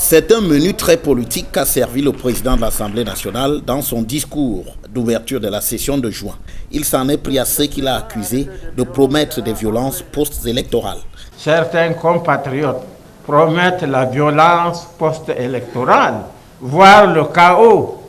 C'est un menu très politique qu'a servi le président de l'Assemblée nationale dans son discours d'ouverture de la session de juin. Il s'en est pris à ceux qu'il a accusés de promettre des violences post-électorales. Certains compatriotes promettent la violence post-électorale, voire le chaos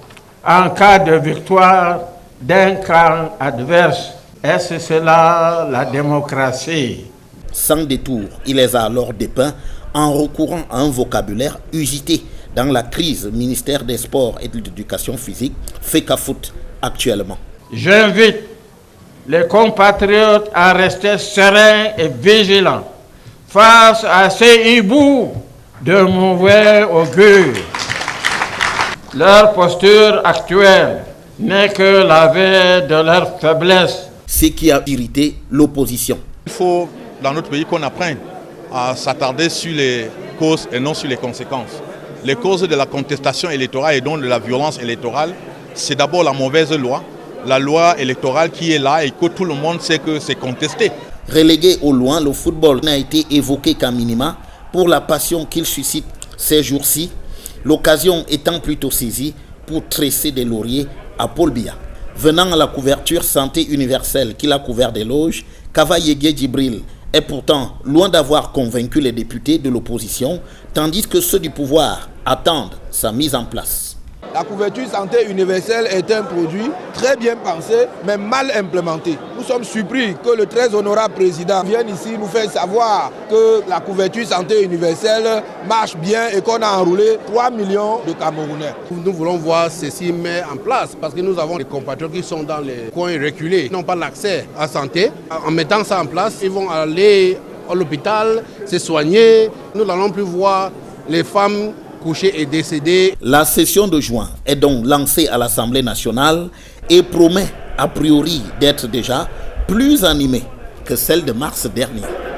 en cas de victoire d'un camp adverse. Est-ce cela la démocratie? Sans détour, il les a alors dépeints en recourant à un vocabulaire usité dans la crise ministère des Sports et de l'Éducation physique, FECAFOOT actuellement. J'invite les compatriotes à rester sereins et vigilants face à ces hiboux de mauvais augure. Leur posture actuelle n'est que l'aveu de leur faiblesse. Ce qui a irrité l'opposition. Il faut, dans notre pays, qu'on apprenne à s'attarder sur les causes et non sur les conséquences. Les causes de la contestation électorale et donc de la violence électorale, c'est d'abord la mauvaise loi, la loi électorale qui est là et que tout le monde sait que c'est contesté. Relégué au loin, le football n'a été évoqué qu'à minima pour la passion qu'il suscite ces jours-ci, l'occasion étant plutôt saisie pour tresser des lauriers à Paul Biya. Venant à la couverture santé universelle qu'il a couvert d'éloges, Kava Yegué Djibril est pourtant loin d'avoir convaincu les députés de l'opposition, tandis que ceux du pouvoir attendent sa mise en place. La couverture santé universelle est un produit très bien pensé, mais mal implémenté. Nous sommes surpris que le très honorable président vienne ici nous faire savoir que la couverture santé universelle marche bien et qu'on a enrôlé 3 millions de Camerounais. Nous voulons voir ceci mis en place parce que nous avons des compatriotes qui sont dans les coins reculés, qui n'ont pas l'accès à la santé. En mettant ça en place, ils vont aller à l'hôpital, se soigner. Nous n'allons plus voir les femmes couché et décédé. La session de juin est donc lancée à l'Assemblée nationale et promet a priori d'être déjà plus animée que celle de mars dernier.